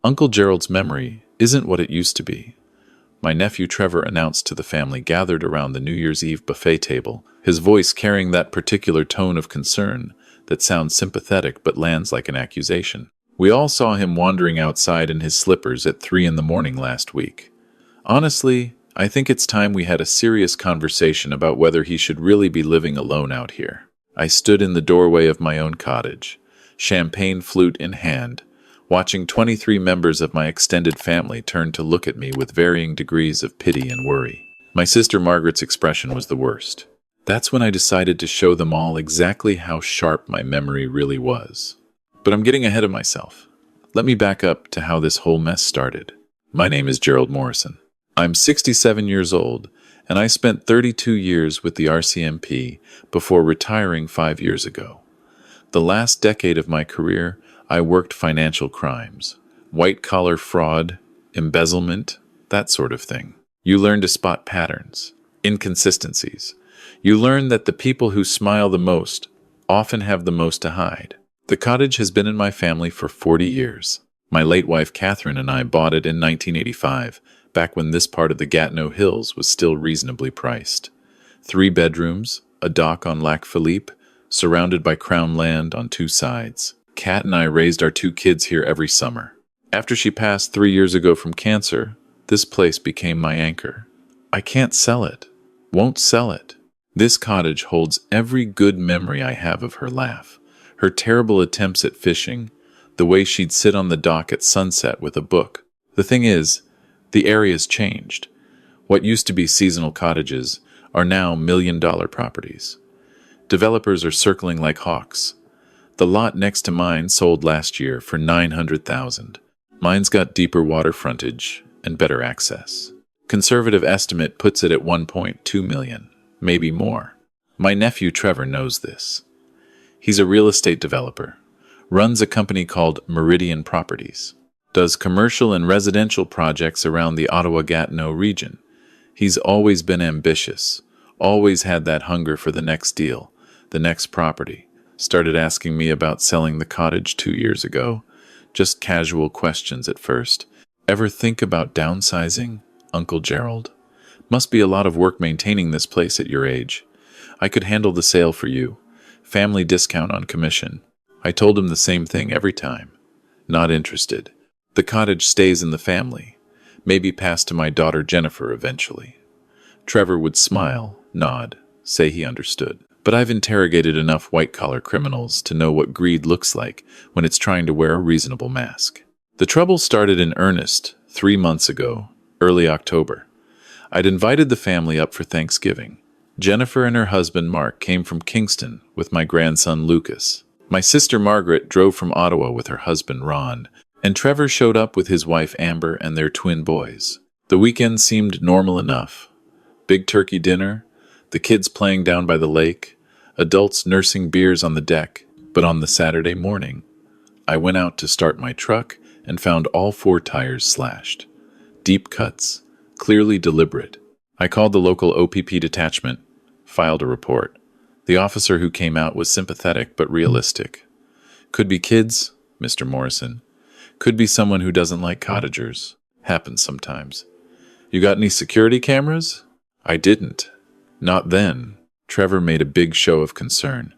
Uncle Gerald's memory isn't what it used to be. My nephew Trevor announced to the family gathered around the New Year's Eve buffet table, his voice carrying that particular tone of concern that sounds sympathetic but lands like an accusation. We all saw him wandering outside in his slippers at 3 in the morning last week. Honestly, I think it's time we had a serious conversation about whether he should really be living alone out here. I stood in the doorway of my own cottage, champagne flute in hand, watching 23 members of my extended family turn to look at me with varying degrees of pity and worry. My sister Margaret's expression was the worst. That's when I decided to show them all exactly how sharp my memory really was. But I'm getting ahead of myself. Let me back up to how this whole mess started. My name is Gerald Morrison. I'm 67 years old, and I spent 32 years with the RCMP before retiring 5 years ago. The last decade of my career, I worked financial crimes, white-collar fraud, embezzlement, that sort of thing. You learn to spot patterns, inconsistencies. You learn that the people who smile the most often have the most to hide. The cottage has been in my family for 40 years. My late wife Catherine and I bought it in 1985, back when this part of the Gatineau Hills was still reasonably priced. 3 bedrooms, a dock on Lac Philippe, surrounded by crown land on 2 sides. Kat and I raised our 2 kids here every summer. After she passed 3 years ago from cancer, this place became my anchor. I can't sell it. Won't sell it. This cottage holds every good memory I have of her laugh, her terrible attempts at fishing, the way she'd sit on the dock at sunset with a book. The thing is, the area's changed. What used to be seasonal cottages are now million-dollar properties. Developers are circling like hawks. The lot next to mine sold last year for $900,000. Mine's got deeper water frontage and better access. Conservative estimate puts it at $1.2 million, maybe more. My nephew Trevor knows this. He's a real estate developer, runs a company called Meridian Properties, does commercial and residential projects around the Ottawa-Gatineau region. He's always been ambitious, always had that hunger for the next deal, the next property. Started asking me about selling the cottage 2 years ago. Just casual questions at first. Ever think about downsizing, Uncle Gerald? Must be a lot of work maintaining this place at your age. I could handle the sale for you. Family discount on commission. I told him the same thing every time. Not interested. The cottage stays in the family. Maybe pass to my daughter Jennifer eventually. Trevor would smile, nod, say he understood. But I've interrogated enough white-collar criminals to know what greed looks like when it's trying to wear a reasonable mask. The trouble started in earnest 3 months ago, early October. I'd invited the family up for Thanksgiving. Jennifer and her husband Mark came from Kingston with my grandson Lucas. My sister Margaret drove from Ottawa with her husband Ron, and Trevor showed up with his wife Amber and their twin boys. The weekend seemed normal enough. Big turkey dinner, the kids playing down by the lake, adults nursing beers on the deck. But on the Saturday morning, I went out to start my truck and found all 4 tires slashed. Deep cuts, clearly deliberate. I called the local OPP detachment, filed a report. The officer who came out was sympathetic but realistic. Could be kids, Mr. Morrison. Could be someone who doesn't like cottagers. Happens sometimes. You got any security cameras? I didn't. Not then. Trevor made a big show of concern.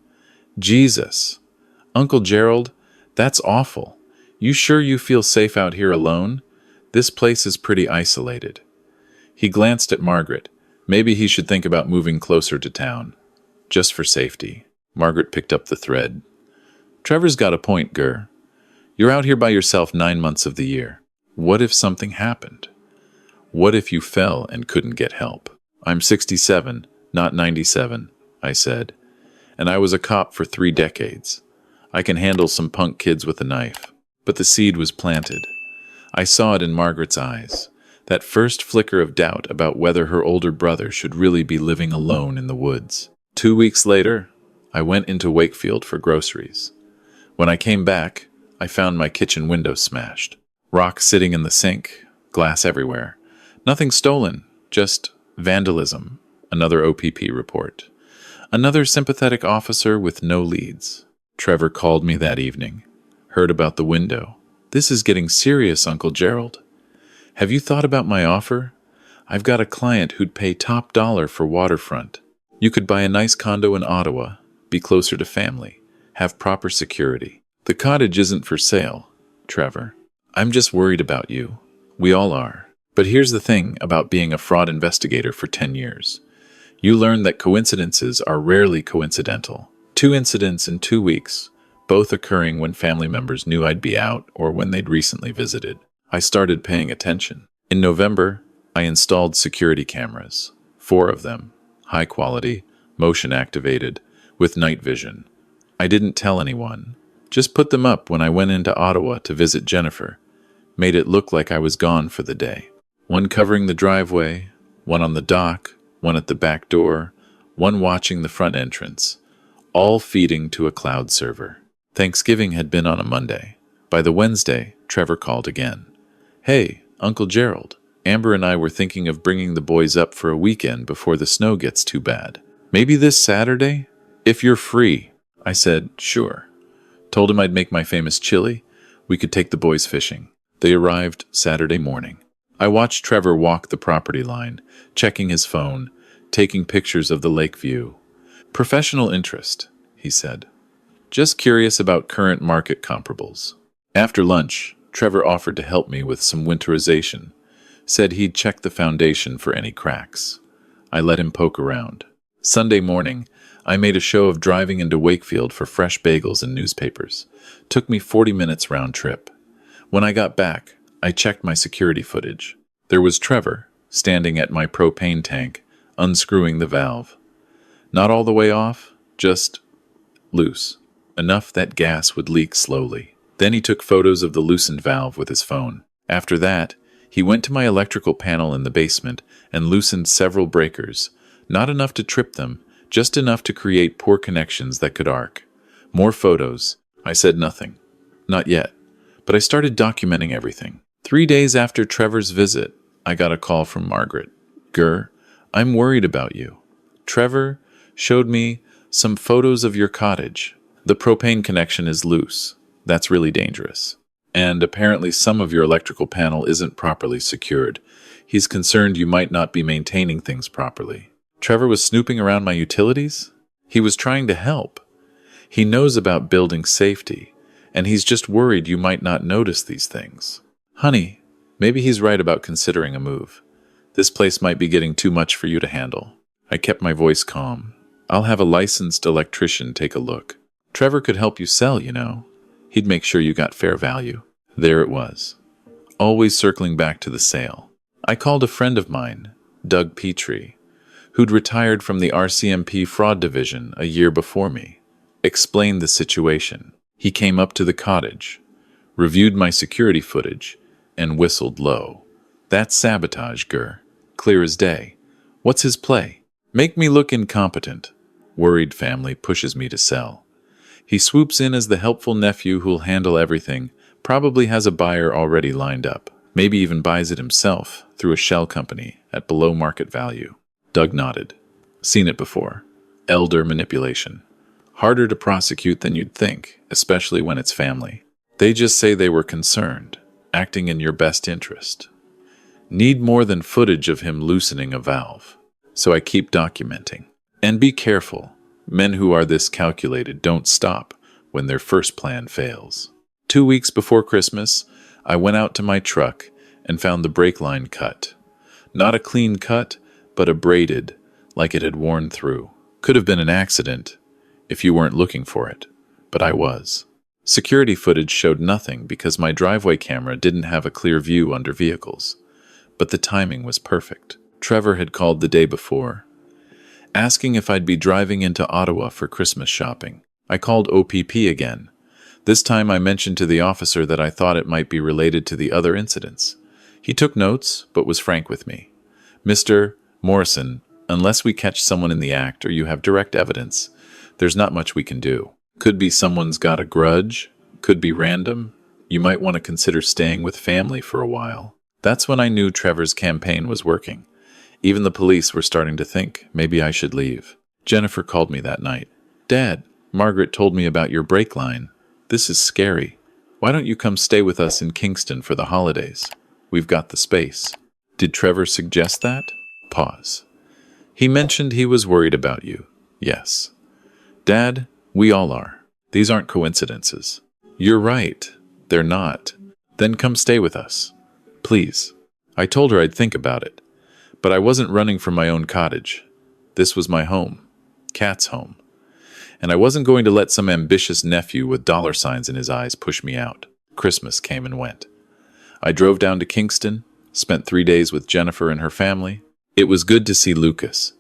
Jesus. Uncle Gerald, that's awful. You sure you feel safe out here alone? This place is pretty isolated. He glanced at Margaret. Maybe he should think about moving closer to town. Just for safety. Margaret picked up the thread. Trevor's got a point, Gur. You're out here by yourself 9 months of the year. What if something happened? What if you fell and couldn't get help? I'm 67, not 97, I said. And I was a cop for 3 decades. I can handle some punk kids with a knife. But the seed was planted. I saw it in Margaret's eyes. That first flicker of doubt about whether her older brother should really be living alone in the woods. 2 weeks later, I went into Wakefield for groceries. When I came back, I found my kitchen window smashed. Rocks sitting in the sink, glass everywhere. Nothing stolen, just vandalism. Another OPP report. Another sympathetic officer with no leads. Trevor called me that evening. Heard about the window. This is getting serious, Uncle Gerald. Have you thought about my offer? I've got a client who'd pay top dollar for waterfront. You could buy a nice condo in Ottawa, be closer to family, have proper security. The cottage isn't for sale, Trevor. I'm just worried about you. We all are. But here's the thing about being a fraud investigator for 10 years. You learn that coincidences are rarely coincidental. 2 incidents in 2 weeks, both occurring when family members knew I'd be out or when they'd recently visited. I started paying attention. In November, I installed security cameras, 4 of them, high quality, motion activated, with night vision. I didn't tell anyone, just put them up when I went into Ottawa to visit Jennifer, made it look like I was gone for the day. One covering the driveway, one on the dock, one at the back door, one watching the front entrance, all feeding to a cloud server. Thanksgiving had been on a Monday. By the Wednesday, Trevor called again. Hey, Uncle Gerald, Amber and I were thinking of bringing the boys up for a weekend before the snow gets too bad. Maybe this Saturday? If you're free. I said, sure. Told him I'd make my famous chili. We could take the boys fishing. They arrived Saturday morning. I watched Trevor walk the property line, checking his phone, taking pictures of the lake view. Professional interest, he said. Just curious about current market comparables. After lunch, Trevor offered to help me with some winterization. Said he'd check the foundation for any cracks. I let him poke around. Sunday morning, I made a show of driving into Wakefield for fresh bagels and newspapers. Took me 40 minutes round trip. When I got back, I checked my security footage. There was Trevor, standing at my propane tank, unscrewing the valve. Not all the way off, just loose. Enough that gas would leak slowly. Then he took photos of the loosened valve with his phone. After that, he went to my electrical panel in the basement and loosened several breakers. Not enough to trip them, just enough to create poor connections that could arc. More photos. I said nothing. Not yet. But I started documenting everything. 3 days after Trevor's visit, I got a call from Margaret. Ger, I'm worried about you. Trevor showed me some photos of your cottage. The propane connection is loose. That's really dangerous. And apparently some of your electrical panel isn't properly secured. He's concerned you might not be maintaining things properly. Trevor was snooping around my utilities? He was trying to help. He knows about building safety, and he's just worried you might not notice these things. Honey, maybe he's right about considering a move. This place might be getting too much for you to handle. I kept my voice calm. I'll have a licensed electrician take a look. Trevor could help you sell, you know. He'd make sure you got fair value. There it was. Always circling back to the sale. I called a friend of mine, Doug Petrie, who'd retired from the RCMP fraud division a year before me. Explained the situation. He came up to the cottage, reviewed my security footage, and whistled low. That's sabotage, Ger. Clear as day. What's his play? Make me look incompetent. Worried family pushes me to sell. He swoops in as the helpful nephew who'll handle everything, probably has a buyer already lined up, maybe even buys it himself through a shell company at below market value. Doug nodded. Seen it before. Elder manipulation. Harder to prosecute than you'd think, especially when it's family. They just say they were concerned, acting in your best interest. Need more than footage of him loosening a valve. So I keep documenting. And be careful. Men who are this calculated don't stop when their first plan fails. 2 weeks before Christmas, I went out to my truck and found the brake line cut. Not a clean cut, but abraded, like it had worn through. Could have been an accident, if you weren't looking for it, but I was. Security footage showed nothing because my driveway camera didn't have a clear view under vehicles. But the timing was perfect. Trevor had called the day before, asking if I'd be driving into Ottawa for Christmas shopping. I called OPP again. This time I mentioned to the officer that I thought it might be related to the other incidents. He took notes, but was frank with me. Mr. Morrison, unless we catch someone in the act or you have direct evidence, there's not much we can do. Could be someone's got a grudge, could be random. You might want to consider staying with family for a while. That's when I knew Trevor's campaign was working. Even the police were starting to think maybe I should leave. Jennifer called me that night. Dad, Margaret told me about your brake line. This is scary. Why don't you come stay with us in Kingston for the holidays? We've got the space. Did Trevor suggest that? Pause. He mentioned he was worried about you. Yes. Dad, we all are. These aren't coincidences. You're right. They're not. Then come stay with us. Please. I told her I'd think about it. But I wasn't running from my own cottage. This was my home. Kat's home. And I wasn't going to let some ambitious nephew with dollar signs in his eyes push me out. Christmas came and went. I drove down to Kingston, spent 3 days with Jennifer and her family. It was good to see Lucas,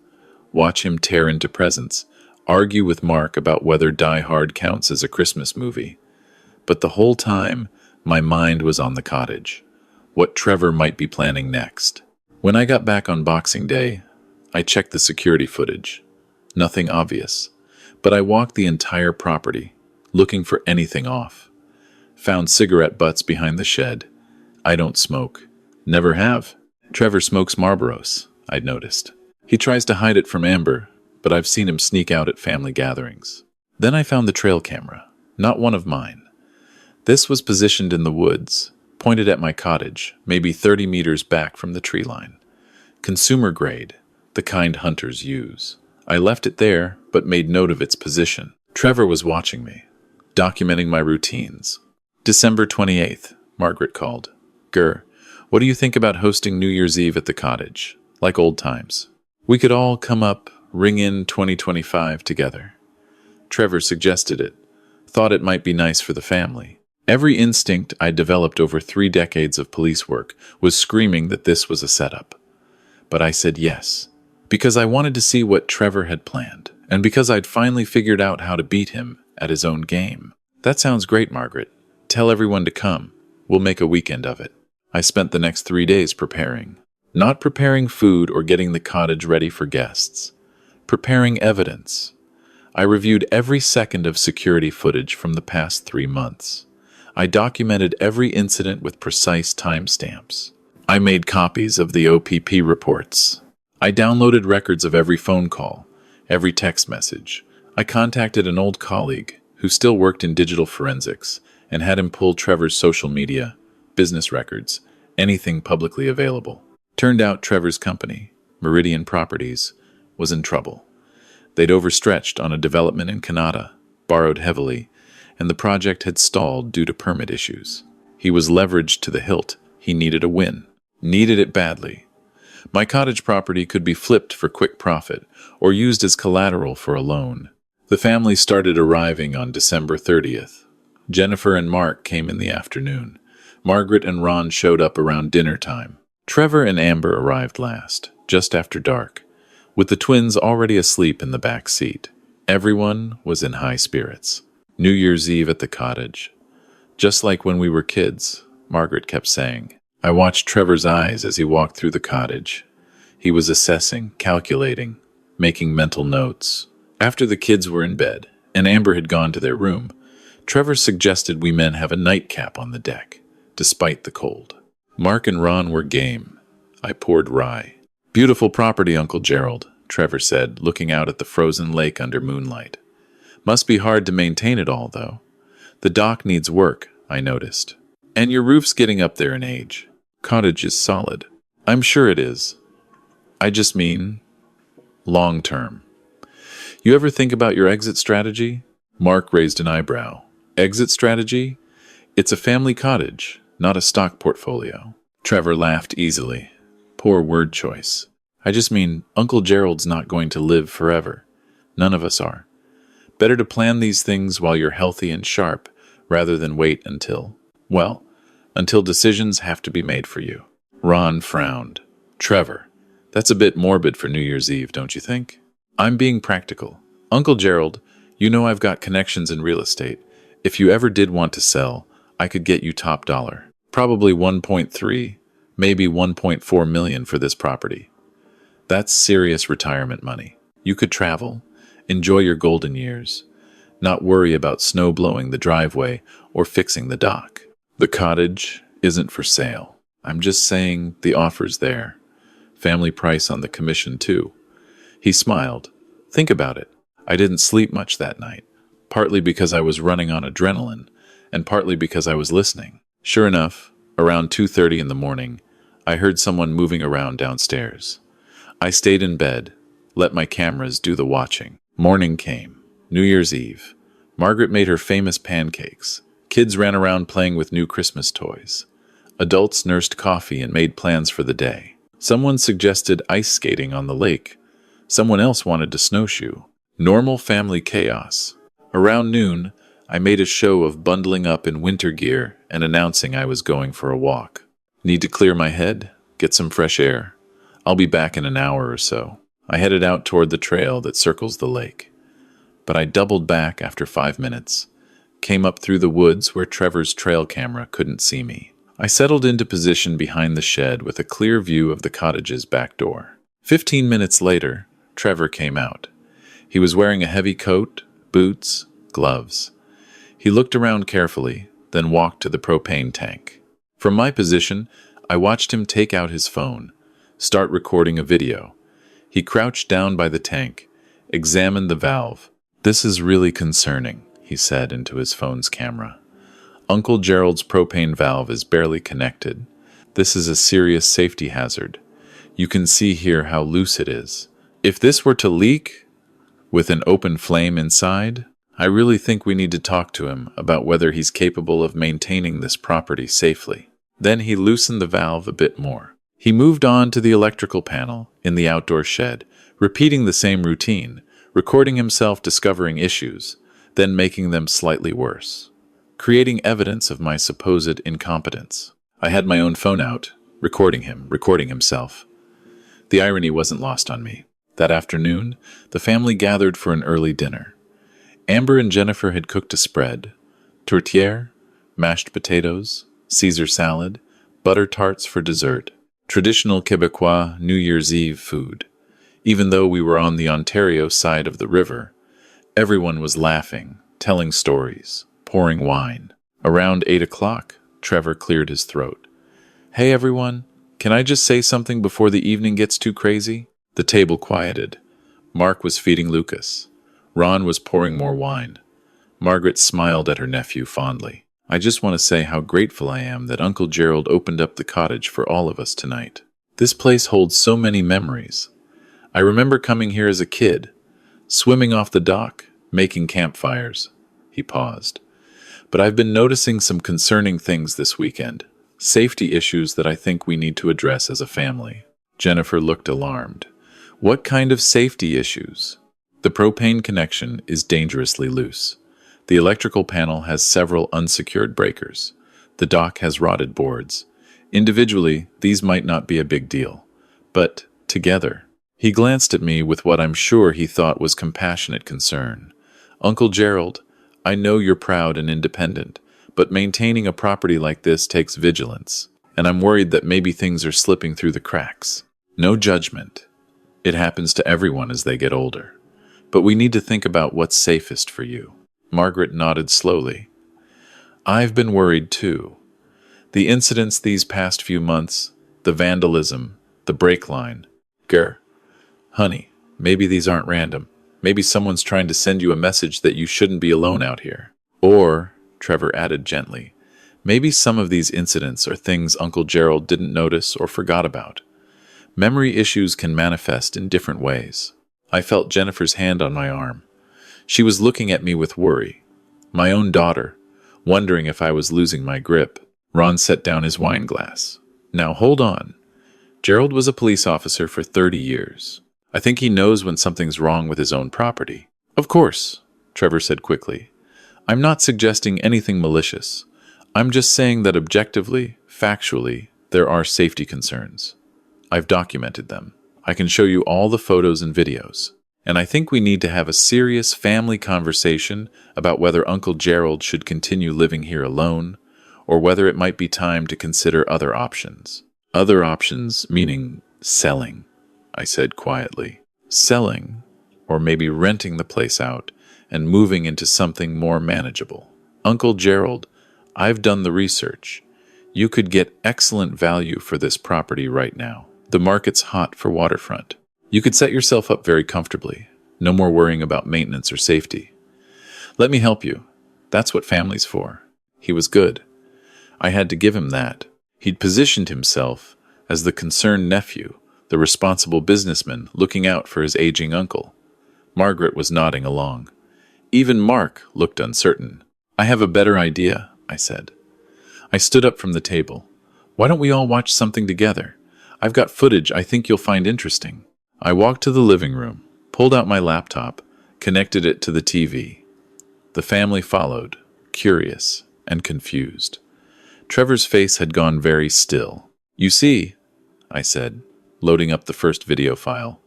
watch him tear into presents, argue with Mark about whether Die Hard counts as a Christmas movie. But the whole time, my mind was on the cottage, what Trevor might be planning next. When I got back on Boxing Day, I checked the security footage. Nothing obvious, but I walked the entire property, looking for anything off. Found cigarette butts behind the shed. I don't smoke. Never have. Trevor smokes Marlboros, I'd noticed. He tries to hide it from Amber, but I've seen him sneak out at family gatherings. Then I found the trail camera, not one of mine. This was positioned in the woods, pointed at my cottage, maybe 30 meters back from the tree line. Consumer grade, the kind hunters use. I left it there, but made note of its position. Trevor was watching me, documenting my routines. December 28th, Margaret called. What do you think about hosting New Year's Eve at the cottage, like old times? We could all come up, ring in 2025 together. Trevor suggested it, thought it might be nice for the family. Every instinct I developed over 3 decades of police work was screaming that this was a setup. But I said yes, because I wanted to see what Trevor had planned, and because I'd finally figured out how to beat him at his own game. That sounds great, Margaret. Tell everyone to come. We'll make a weekend of it. I spent the next 3 days preparing. Not preparing food or getting the cottage ready for guests. Preparing evidence. I reviewed every second of security footage from the past 3 months. I documented every incident with precise timestamps. I made copies of the OPP reports. I downloaded records of every phone call, every text message. I contacted an old colleague who still worked in digital forensics and had him pull Trevor's social media, business records, anything publicly available. Turned out Trevor's company, Meridian Properties, was in trouble. They'd overstretched on a development in Canada, borrowed heavily, and the project had stalled due to permit issues. He was leveraged to the hilt. He needed a win. Needed it badly. My cottage property could be flipped for quick profit or used as collateral for a loan. The family started arriving on December 30th. Jennifer and Mark came in the afternoon. Margaret and Ron showed up around dinner time. Trevor and Amber arrived last, just after dark, with the twins already asleep in the back seat. Everyone was in high spirits. New Year's Eve at the cottage. Just like when we were kids, Margaret kept saying. I watched Trevor's eyes as he walked through the cottage. He was assessing, calculating, making mental notes. After the kids were in bed, and Amber had gone to their room, Trevor suggested we men have a nightcap on the deck, despite the cold. Mark and Ron were game. I poured rye. Beautiful property, Uncle Gerald, Trevor said, looking out at the frozen lake under moonlight. Must be hard to maintain it all, though. The dock needs work, I noticed. And your roof's getting up there in age. Cottage is solid. I'm sure it is. I just mean long term. You ever think about your exit strategy? Mark raised an eyebrow. Exit strategy? It's a family cottage, not a stock portfolio. Trevor laughed easily. Poor word choice. I just mean Uncle Gerald's not going to live forever. None of us are. Better to plan these things while you're healthy and sharp rather than wait until decisions have to be made for you. Ron frowned. Trevor, that's a bit morbid for New Year's Eve, don't you think? I'm being practical. Uncle Gerald, you know I've got connections in real estate. If you ever did want to sell, I could get you top dollar. Probably 1.3, maybe 1.4 million for this property. That's serious retirement money. You could travel, enjoy your golden years, not worry about snow blowing the driveway or fixing the dock. The cottage isn't for sale. I'm just saying the offer's there. Family price on the commission, too. He smiled. Think about it. I didn't sleep much that night, partly because I was running on adrenaline, and partly because I was listening. Sure enough, around 2:30 in the morning, I heard someone moving around downstairs. I stayed in bed, let my cameras do the watching. Morning came. New Year's Eve. Margaret made her famous pancakes. Kids ran around playing with new Christmas toys. Adults nursed coffee and made plans for the day. Someone suggested ice skating on the lake. Someone else wanted to snowshoe. Normal family chaos. Around noon, I made a show of bundling up in winter gear and announcing I was going for a walk. Need to clear my head? Get some fresh air? I'll be back in an hour or so. I headed out toward the trail that circles the lake. But I doubled back after 5 minutes. Came up through the woods where Trevor's trail camera couldn't see me. I settled into position behind the shed with a clear view of the cottage's back door. 15 minutes later, Trevor came out. He was wearing a heavy coat, boots, gloves. He looked around carefully, then walked to the propane tank. From my position, I watched him take out his phone, start recording a video. He crouched down by the tank, examined the valve. "This is really concerning," he said into his phone's camera. "Uncle Gerald's propane valve is barely connected. This is a serious safety hazard. You can see here how loose it is. If this were to leak, with an open flame inside, I really think we need to talk to him about whether he's capable of maintaining this property safely." Then he loosened the valve a bit more. He moved on to the electrical panel in the outdoor shed, repeating the same routine, recording himself discovering issues, then making them slightly worse, creating evidence of my supposed incompetence. I had my own phone out, recording himself. The irony wasn't lost on me. That afternoon, the family gathered for an early dinner. Amber and Jennifer had cooked a spread: tourtière, mashed potatoes, Caesar salad, butter tarts for dessert, traditional Quebecois New Year's Eve food. Even though we were on the Ontario side of the river, everyone was laughing, telling stories, pouring wine. Around 8 o'clock, Trevor cleared his throat. "Hey everyone, can I just say something before the evening gets too crazy?" The table quieted. Mark was feeding Lucas. Ron was pouring more wine. Margaret smiled at her nephew fondly. "I just want to say how grateful I am that Uncle Gerald opened up the cottage for all of us tonight. This place holds so many memories. I remember coming here as a kid, swimming off the dock, making campfires." He paused. "But I've been noticing some concerning things this weekend. Safety issues that I think we need to address as a family." Jennifer looked alarmed. "What kind of safety issues?" "The propane connection is dangerously loose. The electrical panel has several unsecured breakers. The dock has rotted boards. Individually, these might not be a big deal, but together." He glanced at me with what I'm sure he thought was compassionate concern. "Uncle Gerald, I know you're proud and independent, but maintaining a property like this takes vigilance, and I'm worried that maybe things are slipping through the cracks. No judgment. It happens to everyone as they get older. But we need to think about what's safest for you." Margaret nodded slowly. "I've been worried too. The incidents these past few months, the vandalism, the brake line. Honey, maybe these aren't random. Maybe someone's trying to send you a message that you shouldn't be alone out here. Or," Trevor added gently, "maybe some of these incidents are things Uncle Gerald didn't notice or forgot about. Memory issues can manifest in different ways." I felt Jennifer's hand on my arm. She was looking at me with worry. My own daughter, wondering if I was losing my grip. Ron set down his wine glass. "Now hold on. Gerald was a police officer for 30 years. I think he knows when something's wrong with his own property." "Of course," Trevor said quickly. "I'm not suggesting anything malicious. I'm just saying that objectively, factually, there are safety concerns. I've documented them. I can show you all the photos and videos. And I think we need to have a serious family conversation about whether Uncle Gerald should continue living here alone, or whether it might be time to consider other options." "Other options, meaning selling," I said quietly. "Selling, or maybe renting the place out and moving into something more manageable. Uncle Gerald, I've done the research. You could get excellent value for this property right now. The market's hot for waterfront. You could set yourself up very comfortably. No more worrying about maintenance or safety. Let me help you. That's what family's for." He was good. I had to give him that. He'd positioned himself as the concerned nephew, the responsible businessman looking out for his aging uncle. Margaret was nodding along. Even Mark looked uncertain. "I have a better idea," I said. I stood up from the table. "Why don't we all watch something together? I've got footage I think you'll find interesting." I walked to the living room, pulled out my laptop, connected it to the TV. The family followed, curious and confused. Trevor's face had gone very still. "You see," I said, loading up the first video file.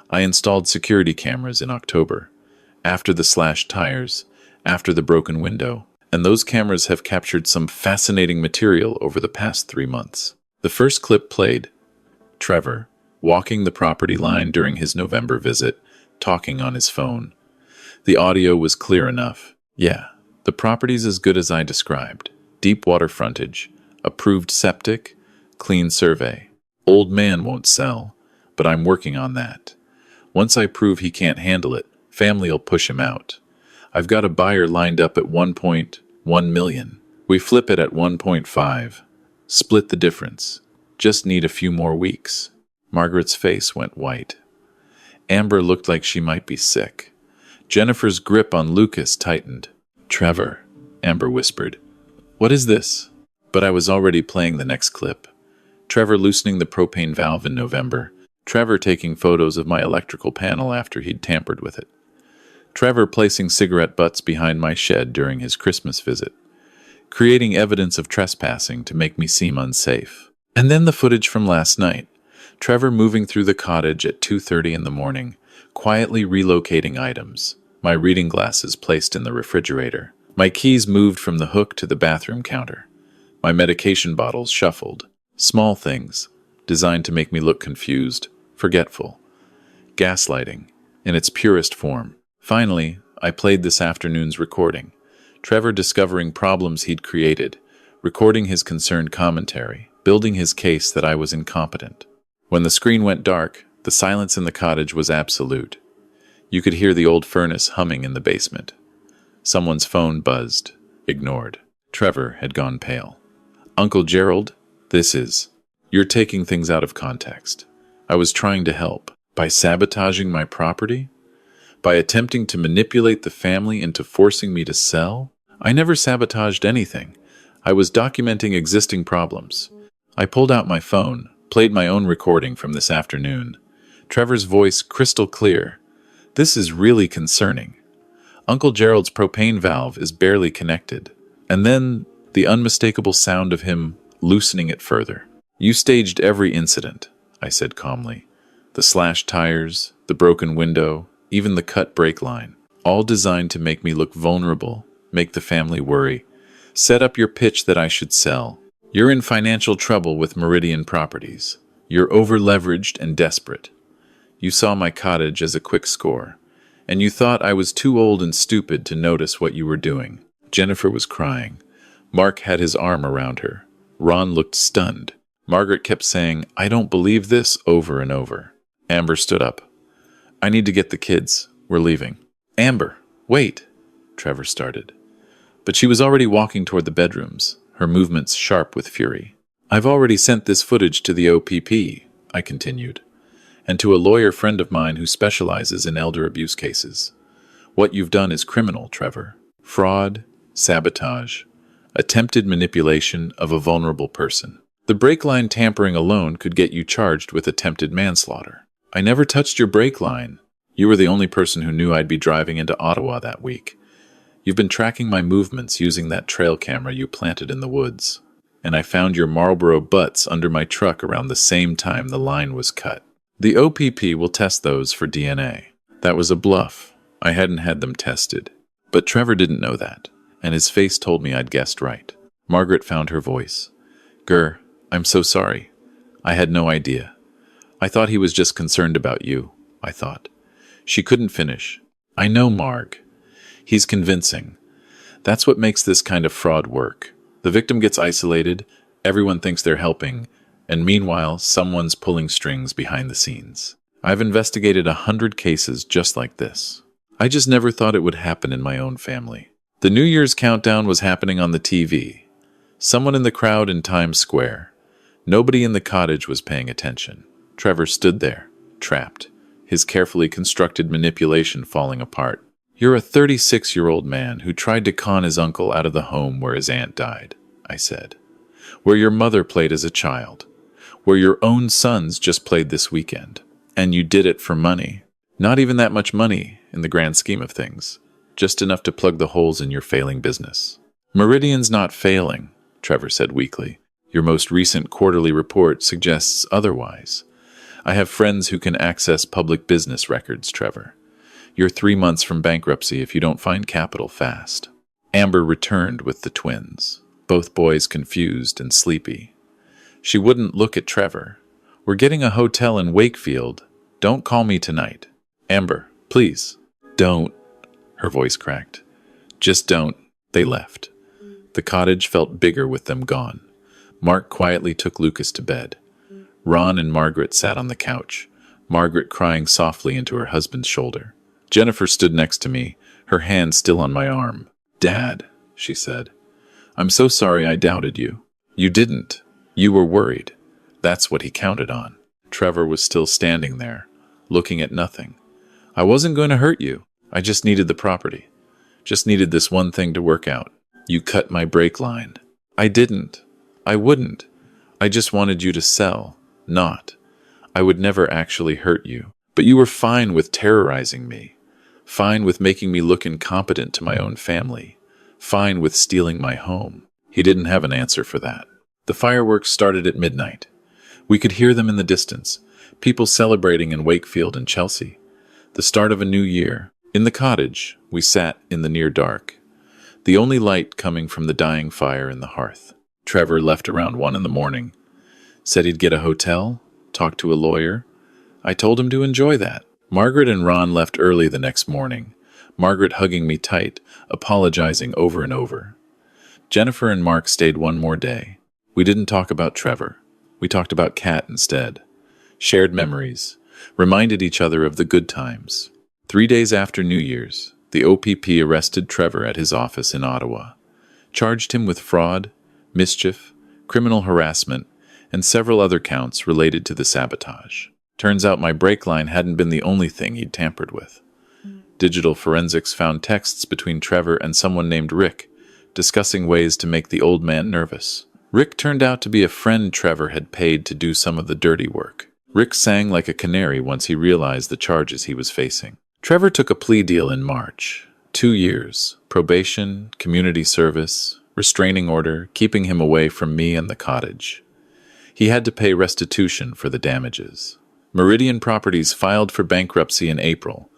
"I installed security cameras in October, after the slashed tires, after the broken window, and those cameras have captured some fascinating material over the past 3 months." The first clip played. Trevor, walking the property line during his November visit, talking on his phone. The audio was clear enough. "Yeah, the property's as good as I described. Deep water frontage, approved septic, clean survey. Old man won't sell, but I'm working on that. Once I prove he can't handle it, family'll push him out. I've got a buyer lined up at 1.1 million. We flip it at 1.5. Split the difference. Just need a few more weeks." Margaret's face went white. Amber looked like she might be sick. Jennifer's grip on Lucas tightened. "Trevor," Amber whispered. "What is this?" But I was already playing the next clip. Trevor loosening the propane valve in November. Trevor taking photos of my electrical panel after he'd tampered with it. Trevor placing cigarette butts behind my shed during his Christmas visit. Creating evidence of trespassing to make me seem unsafe. And then the footage from last night. Trevor moving through the cottage at 2:30 in the morning, quietly relocating items. My reading glasses placed in the refrigerator. My keys moved from the hook to the bathroom counter. My medication bottles shuffled. Small things, designed to make me look confused, forgetful. Gaslighting, in its purest form. Finally, I played this afternoon's recording. Trevor discovering problems he'd created, recording his concerned commentary, building his case that I was incompetent. When the screen went dark, the silence in the cottage was absolute. You could hear the old furnace humming in the basement. Someone's phone buzzed, ignored. Trevor had gone pale. "Uncle Gerald, you're taking things out of context. I was trying to help. By sabotaging my property? By attempting to manipulate the family into forcing me to sell? I never sabotaged anything. I was documenting existing problems." I pulled out my phone, played my own recording from this afternoon. Trevor's voice crystal clear. "This is really concerning. Uncle Gerald's propane valve is barely connected." And then the unmistakable sound of him loosening it further. "You staged every incident," I said calmly. "The slashed tires, the broken window, even the cut brake line. All designed to make me look vulnerable, make the family worry. Set up your pitch that I should sell. You're in financial trouble with Meridian Properties. You're over-leveraged and desperate. You saw my cottage as a quick score, and you thought I was too old and stupid to notice what you were doing." Jennifer was crying. Mark had his arm around her. Ron looked stunned. Margaret kept saying, "I don't believe this," over and over. Amber stood up. "I need to get the kids. We're leaving." "Amber, wait," Trevor started. But she was already walking toward the bedrooms, her movements sharp with fury. "I've already sent this footage to the OPP," I continued, "and to a lawyer friend of mine who specializes in elder abuse cases. What you've done is criminal, Trevor. Fraud, sabotage, attempted manipulation of a vulnerable person. The brake line tampering alone could get you charged with attempted manslaughter. I never touched your brake line. You were the only person who knew I'd be driving into Ottawa that week. You've been tracking my movements using that trail camera you planted in the woods. And I found your Marlboro butts under my truck around the same time the line was cut. The OPP will test those for DNA. That was a bluff. I hadn't had them tested. But Trevor didn't know that, and his face told me I'd guessed right. Margaret found her voice. I'm so sorry. I had no idea. I thought he was just concerned about you, I thought." She couldn't finish. "I know, Marg. He's convincing. That's what makes this kind of fraud work. The victim gets isolated, everyone thinks they're helping, and meanwhile, someone's pulling strings behind the scenes. I've investigated 100 cases just like this. I just never thought it would happen in my own family. The New Year's countdown was happening on the TV. Someone in the crowd in Times Square. Nobody in the cottage was paying attention. Trevor stood there, trapped, his carefully constructed manipulation falling apart. "You're a 36-year-old man who tried to con his uncle out of the home where his aunt died," I said. "Where your mother played as a child. Where your own sons just played this weekend. And you did it for money. Not even that much money in the grand scheme of things. Just enough to plug the holes in your failing business." "Meridian's not failing," Trevor said weakly. "Your most recent quarterly report suggests otherwise. I have friends who can access public business records, Trevor. You're 3 months from bankruptcy if you don't find capital fast." Amber returned with the twins, both boys confused and sleepy. She wouldn't look at Trevor. "We're getting a hotel in Wakefield. Don't call me tonight." "Amber, please." "Don't." Her voice cracked. "Just don't." They left. The cottage felt bigger with them gone. Mark quietly took Lucas to bed. Ron and Margaret sat on the couch, Margaret crying softly into her husband's shoulder. Jennifer stood next to me, her hand still on my arm. "Dad," she said, "I'm so sorry I doubted you." "You didn't. You were worried. That's what he counted on." Trevor was still standing there, looking at nothing. "I wasn't going to hurt you. I just needed the property. Just needed this one thing to work out. You cut my brake line." "I didn't. I wouldn't. I just wanted you to sell. Not. I would never actually hurt you. But you were fine with terrorizing me. Fine with making me look incompetent to my own family. Fine with stealing my home." He didn't have an answer for that. The fireworks started at midnight. We could hear them in the distance, people celebrating in Wakefield and Chelsea. The start of a new year. In the cottage, we sat in the near dark, the only light coming from the dying fire in the hearth. Trevor left around 1 in the morning. Said he'd get a hotel, talk to a lawyer. I told him to enjoy that. Margaret and Ron left early the next morning, Margaret hugging me tight, apologizing over and over. Jennifer and Mark stayed one more day. We didn't talk about Trevor. We talked about Kat instead. Shared memories, reminded each other of the good times. 3 days after New Year's, the OPP arrested Trevor at his office in Ottawa, charged him with fraud, mischief, criminal harassment, and several other counts related to the sabotage. Turns out my brake line hadn't been the only thing he'd tampered with. Digital forensics found texts between Trevor and someone named Rick, discussing ways to make the old man nervous. Rick turned out to be a friend Trevor had paid to do some of the dirty work. Rick sang like a canary once he realized the charges he was facing. Trevor took a plea deal in March. 2 years, probation, community service, restraining order, keeping him away from me and the cottage. He had to pay restitution for the damages. Meridian Properties filed for bankruptcy in April.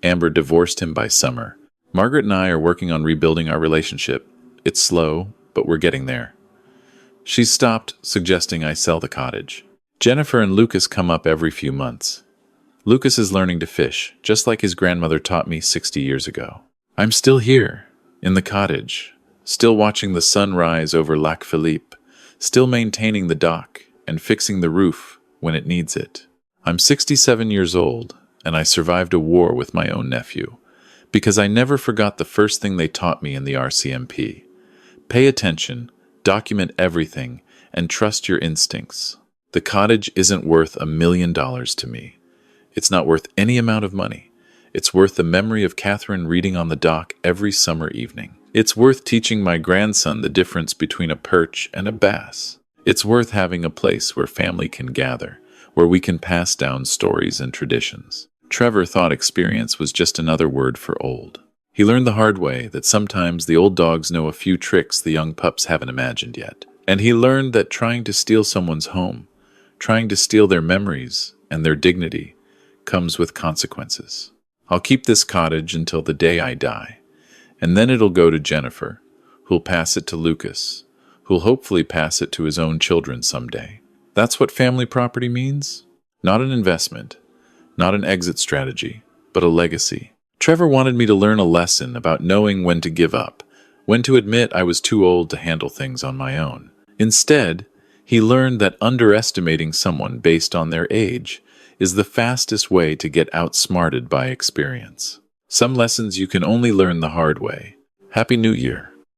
Amber divorced him by summer. Margaret and I are working on rebuilding our relationship. It's slow, but we're getting there. She's stopped suggesting I sell the cottage. Jennifer and Lucas come up every few months. Lucas is learning to fish, just like his grandmother taught me 60 years ago. I'm still here, in the cottage, still watching the sun rise over Lac Philippe, still maintaining the dock and fixing the roof when it needs it. I'm 67 years old, and I survived a war with my own nephew, because I never forgot the first thing they taught me in the RCMP. Pay attention, document everything, and trust your instincts. The cottage isn't worth $1 million to me. It's not worth any amount of money. It's worth the memory of Catherine reading on the dock every summer evening. It's worth teaching my grandson the difference between a perch and a bass. It's worth having a place where family can gather, where we can pass down stories and traditions. Trevor thought experience was just another word for old. He learned the hard way that sometimes the old dogs know a few tricks the young pups haven't imagined yet. And he learned that trying to steal someone's home, trying to steal their memories and their dignity, comes with consequences. I'll keep this cottage until the day I die, and then it'll go to Jennifer, who'll pass it to Lucas, who'll hopefully pass it to his own children someday. That's what family property means? Not an investment, not an exit strategy, but a legacy. Trevor wanted me to learn a lesson about knowing when to give up, when to admit I was too old to handle things on my own. Instead, he learned that underestimating someone based on their age is the fastest way to get outsmarted by experience. Some lessons you can only learn the hard way. Happy New Year!